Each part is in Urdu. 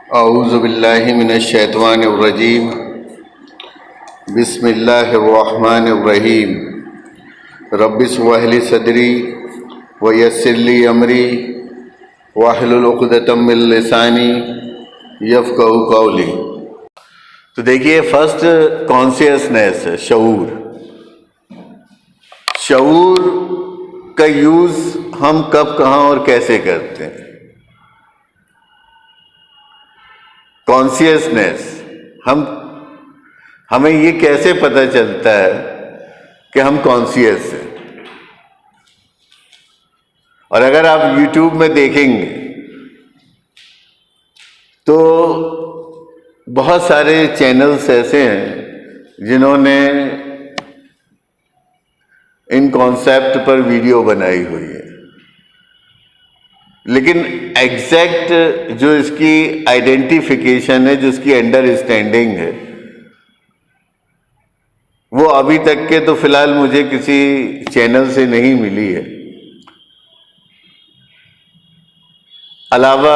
اعوذ باللہ من الشیطان الرجیم بسم اللہ الرحمن الرحیم رب اشرح لی صدری ویسر لی امری واحلل عقدۃ من لسانی یفقہوا قولی۔ تو دیکھیے، فرسٹ کانشیسنیس ہے، شعور۔ شعور کا یوز ہم کب، کہاں اور کیسے کرتے ہیں؟ کانشیسنیس، ہمیں یہ کیسے پتہ چلتا ہے کہ ہم کانشیس ہیں؟ اور اگر آپ یوٹیوب میں دیکھیں گے تو بہت سارے چینلز ایسے ہیں جنہوں نے ان کانسیپٹ پر ویڈیو بنائی ہوئی ہے، لیکن ایگزیکٹ جو اس کی آئیڈینٹیفیکیشن ہے، جو اس کی انڈرسٹینڈنگ ہے، وہ ابھی تک کے تو فی الحال مجھے کسی چینل سے نہیں ملی ہے، علاوہ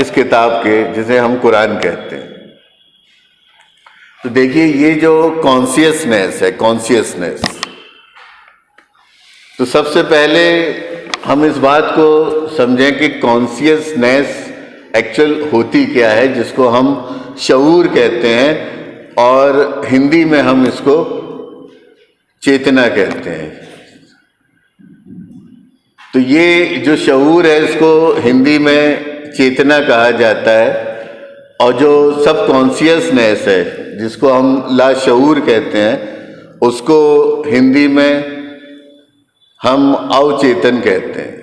اس کتاب کے جسے ہم قرآن کہتے ہیں۔ تو دیکھیے، یہ جو کانشیسنیس ہے، کانشیسنیس، تو سب سے پہلے ہم اس بات کو سمجھیں کہ کانشیسنیس ایکچوئل ہوتی کیا ہے، جس کو ہم شعور کہتے ہیں، اور ہندی میں ہم اس کو چیتنا کہتے ہیں۔ تو یہ جو شعور ہے، اس کو ہندی میں چیتنا کہا جاتا ہے، اور جو سب کانشیسنیس ہے، جس کو ہم لاشعور کہتے ہیں، اس کو ہندی میں ہم اوچیتن کہتے ہیں،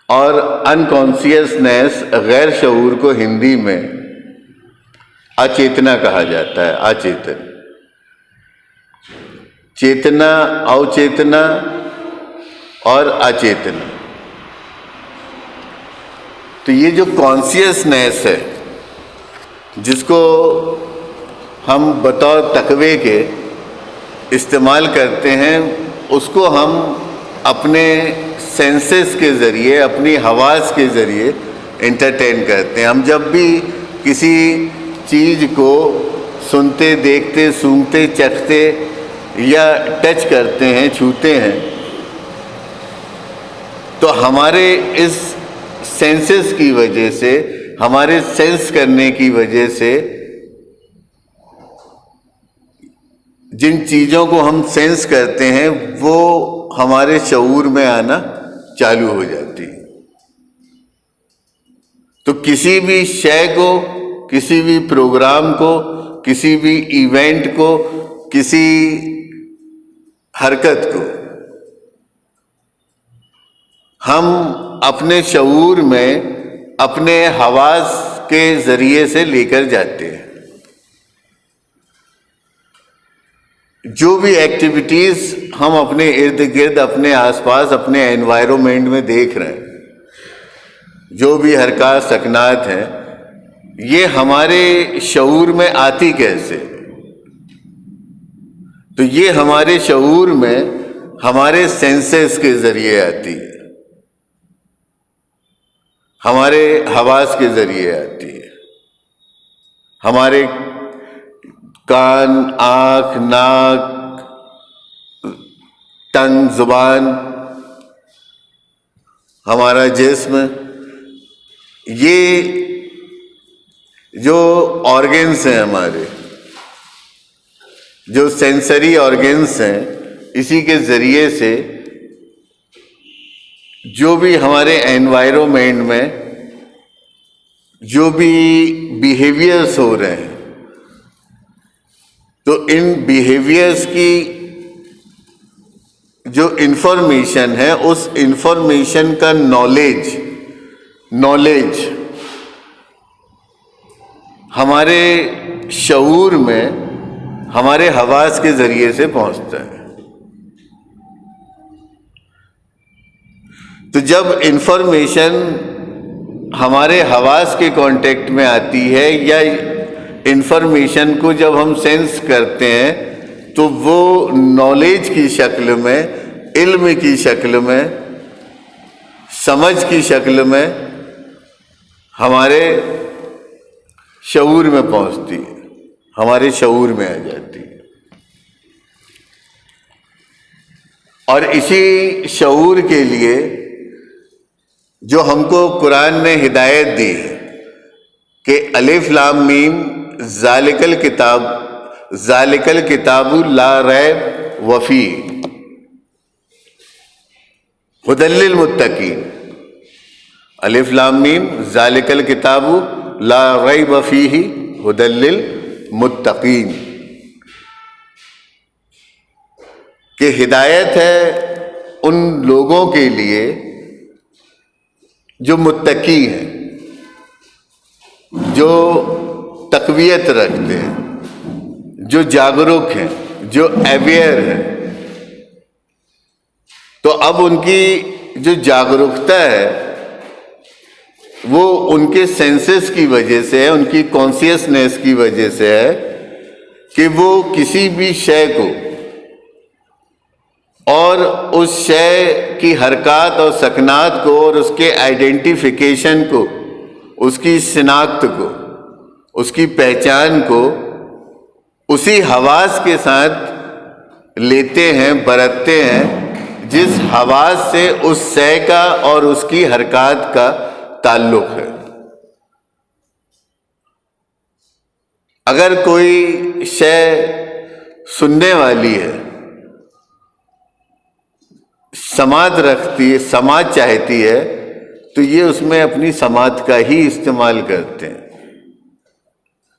اور انکانشیسنیس، غیر شعور کو ہندی میں اچیتنا کہا جاتا ہے، اچیتن۔ چیتنا، اوچیتنا اور اچیتنا۔ تو یہ جو کانشیسنیس ہے، جس کو ہم بطور تقوی کے استعمال کرتے ہیں، اس کو ہم اپنے سینسز کے ذریعے، اپنی حواس کے ذریعے انٹرٹین کرتے ہیں۔ ہم جب بھی کسی چیز کو سنتے، دیکھتے، سونگھتے، چکھتے یا ٹچ کرتے ہیں، چھوتے ہیں، تو ہمارے اس سینسز کی وجہ سے، ہمارے سینس کرنے کی وجہ سے، جن چیزوں کو ہم سینس کرتے ہیں وہ ہمارے شعور میں آنا چالو ہو جاتی ہے۔ تو کسی بھی شے کو، کسی بھی پروگرام کو، کسی بھی ایونٹ کو، کسی حرکت کو ہم اپنے شعور میں اپنے حواس کے ذریعے سے لے کر جاتے ہیں۔ جو بھی ایکٹیویٹیز ہم اپنے ارد گرد، اپنے آس پاس، اپنے انوائرمنٹ میں دیکھ رہے ہیں، جو بھی حرکات سکنات ہیں، یہ ہمارے شعور میں آتی کیسے؟ تو یہ ہمارے شعور میں ہمارے سینسز کے ذریعے آتی ہے، ہمارے حواس کے ذریعے آتی ہے۔ ہمارے کان، آنکھ، ناک، ٹنگ، زبان، ہمارا جسم، یہ جو آرگنس ہیں، ہمارے جو سینسری آرگنس ہیں، اسی کے ذریعے سے جو بھی ہمارے انوائرمنٹ میں جو بھی بیہیویئرس ہو رہے ہیں، تو ان بیہیویئرس کی جو انفارمیشن ہے، اس انفارمیشن کا نالج ہمارے شعور میں ہمارے حواس کے ذریعے سے پہنچتا ہے۔ تو جب انفارمیشن ہمارے حواس کے کانٹیکٹ میں آتی ہے، یا انفارمیشن کو جب ہم سینس کرتے ہیں، تو وہ نالج کی شکل میں، علم کی شکل میں، سمجھ کی شکل میں ہمارے شعور میں پہنچتی ہے، ہمارے شعور میں آ جاتی ہے. اور اسی شعور کے لیے جو ہم کو قرآن نے ہدایت دی ہے کہ الف لام میم ذالک الکتاب لا ریب وفیہ ھدی للمتقین. الف لام میم ذالک الکتاب لا ریب فیہ ھدی للمتقین، کہ ہدایت ہے ان لوگوں کے لیے جو متقی ہیں، جو تقویت رکھتے ہیں، جو جاگرک ہیں، جو اویئر ہیں. تو اب ان کی جو جاگرکتا ہے وہ ان کے سینسز کی وجہ سے ہے، ان کی کانشیسنیس کی وجہ سے ہے کہ وہ کسی بھی شے کو اور اس شے کی حرکات اور سکنات کو اور اس کے آئیڈینٹیفیکیشن کو، اس کی شناخت کو، اس کی پہچان کو اسی حواس کے ساتھ لیتے ہیں، برتتے ہیں جس حواس سے اس شے کا اور اس کی حرکات کا تعلق ہے. اگر کوئی شے سننے والی ہے، سماعت رکھتی ہے، سماعت چاہتی ہے، تو یہ اس میں اپنی سماعت کا ہی استعمال کرتے ہیں.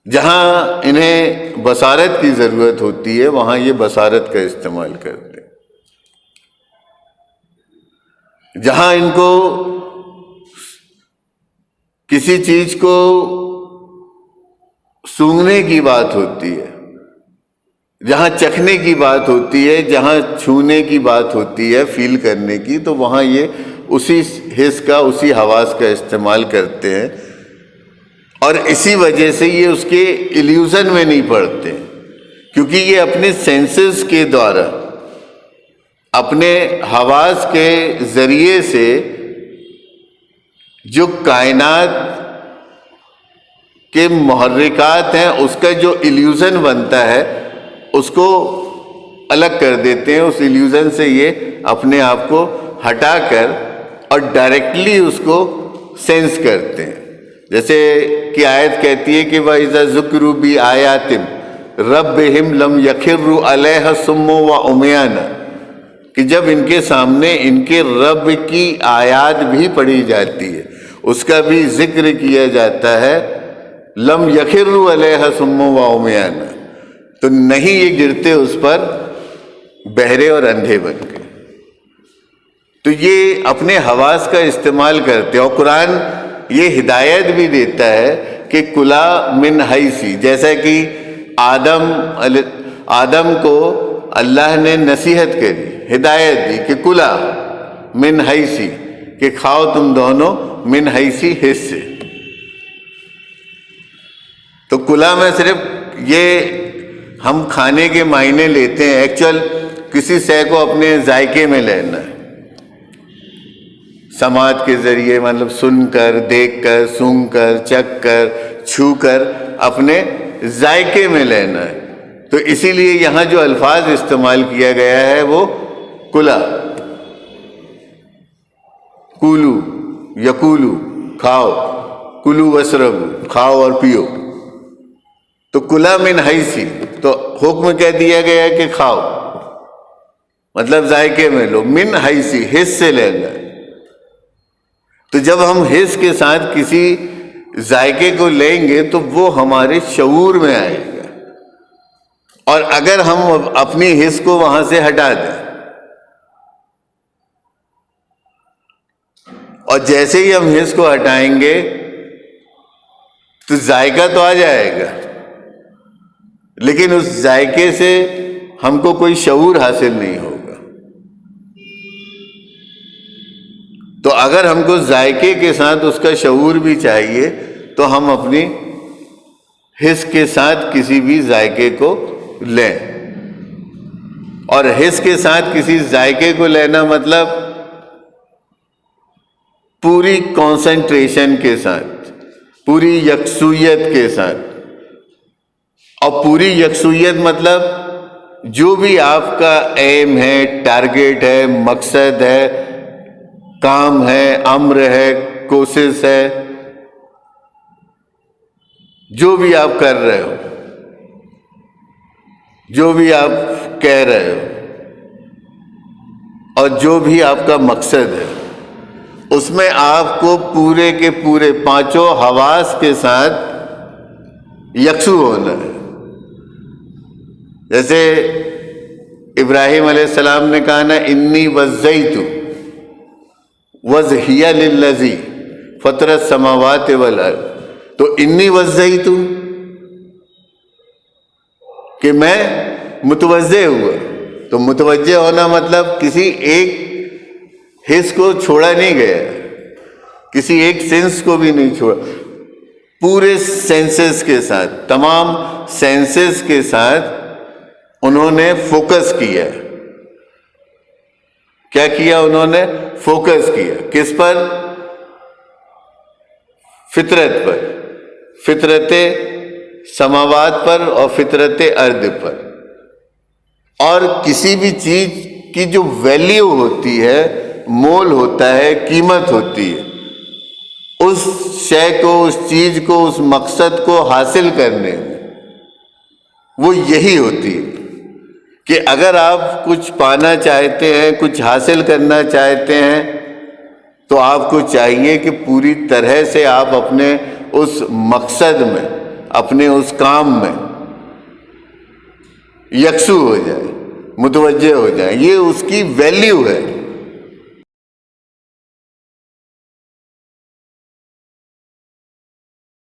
جہاں انہیں بصارت کی ضرورت ہوتی ہے وہاں یہ بصارت کا استعمال کرتے ہیں. جہاں ان کو کسی چیز کو سونگھنے کی بات ہوتی ہے، جہاں چکھنے کی بات ہوتی ہے، جہاں چھونے کی بات ہوتی ہے، فیل کرنے کی، تو وہاں یہ اسی حس کا، اسی حواس کا استعمال کرتے ہیں. اور اسی وجہ سے یہ اس کے ایلیوژن میں نہیں پڑتے، کیونکہ یہ اپنے سینسز کے دوارا، اپنے حواس کے ذریعے سے جو کائنات کے محرکات ہیں اس کا جو ایلیوژن بنتا ہے اس کو الگ کر دیتے ہیں. اس ایلیوژن سے یہ اپنے آپ کو ہٹا کر اور ڈائریکٹلی اس کو سینس کرتے ہیں. جیسے کہ آیت کہتی ہے کہ وَإِذَا ذُكِّرُوا بِآيَاتٍ رَبِّهِمْ لَمْ يَخِرُّوا عَلَيْهَا صُمًّا وَعُمْيَانًا، کہ جب ان کے سامنے ان کے رب کی آیات بھی پڑھی جاتی ہے، اس کا بھی ذکر کیا جاتا ہے، لم یخروا علیہا صما وعمیانا، تو نہیں یہ گرتے اس پر بہرے اور اندھے بن کے. تو یہ اپنے حواس کا استعمال کرتے ہیں. اور قرآن یہ ہدایت بھی دیتا ہے کہ کلا من حیثی، جیسا کہ آدم کو اللہ نے نصیحت کری، ہدایت دی کہ کلا من حیثی، کہ کھاؤ تم دونوں من حیثی حص سے. تو کلا میں صرف یہ ہم کھانے کے معنی لیتے ہیں، ایکچوئل کسی شے کو اپنے ذائقے میں لینا ہے، سماعت کے ذریعے، مطلب سن کر، دیکھ کر، سونگھ کر، چکھ کر، چھو کر اپنے ذائقے میں لینا ہے. تو اسی لیے یہاں جو الفاظ استعمال کیا گیا ہے وہ کلا، کولو یکولو، کھاؤ، کلو وشربو، کھاؤ اور پیو. تو کلا من حیثی، تو حکم کہہ دیا گیا کہ کھاؤ، مطلب ذائقے میں لو، من حیثی حص سے لینا. تو جب ہم حص کے ساتھ کسی ذائقے کو لیں گے تو وہ ہمارے شعور میں آئے گا. اور اگر ہم اپنی حص کو وہاں سے ہٹا دیں، اور جیسے ہی ہم حص کو ہٹائیں گے تو ذائقہ تو آ جائے گا، لیکن اس ذائقے سے ہم کو کوئی شعور حاصل نہیں ہوگا. تو اگر ہم کو ذائقے کے ساتھ اس کا شعور بھی چاہیے تو ہم اپنی حس کے ساتھ کسی بھی ذائقے کو لیں. اور حس کے ساتھ کسی ذائقے کو لینا مطلب پوری کنسنٹریشن کے ساتھ پوری یکسویت کے ساتھ. اور پوری یکسویت مطلب جو بھی آپ کا ایم ہے، ٹارگیٹ ہے، مقصد ہے، کام ہے، امر ہے، کوشش ہے، جو بھی آپ کر رہے ہو، جو بھی آپ کہہ رہے ہو، اور جو بھی آپ کا مقصد ہے، اس میں آپ کو پورے کے پورے پانچوں حواس کے ساتھ یکسو ہونا ہے. جیسے ابراہیم علیہ السلام نے کہا نا، انی وزیت وجہی للذی فطر السماوات والارض. تو انی وزیت کہ میں متوجہ ہوا. تو متوجہ ہونا مطلب کسی ایک حص کو چھوڑا نہیں گیا، کسی ایک سینس کو بھی نہیں چھوڑا، پورے سینسز کے ساتھ، تمام سینسز کے ساتھ انہوں نے فوکس کیا. کیا کیا انہوں نے؟ فوکس کیا. کس پر؟ فطرت پر، فطرت سماوات پر اور فطرت ارض پر. اور کسی بھی چیز کی جو ویلیو ہوتی ہے، مول ہوتا ہے، قیمت ہوتی ہے، اس شے کو، اس چیز کو، اس مقصد کو حاصل کرنے میں وہ یہی ہوتی ہے کہ اگر آپ کچھ پانا چاہتے ہیں، کچھ حاصل کرنا چاہتے ہیں، تو آپ کو چاہیے کہ پوری طرح سے آپ اپنے اس مقصد میں، اپنے اس کام میں یکسو ہو جائیں، متوجہ ہو جائیں. یہ اس کی ویلیو ہے.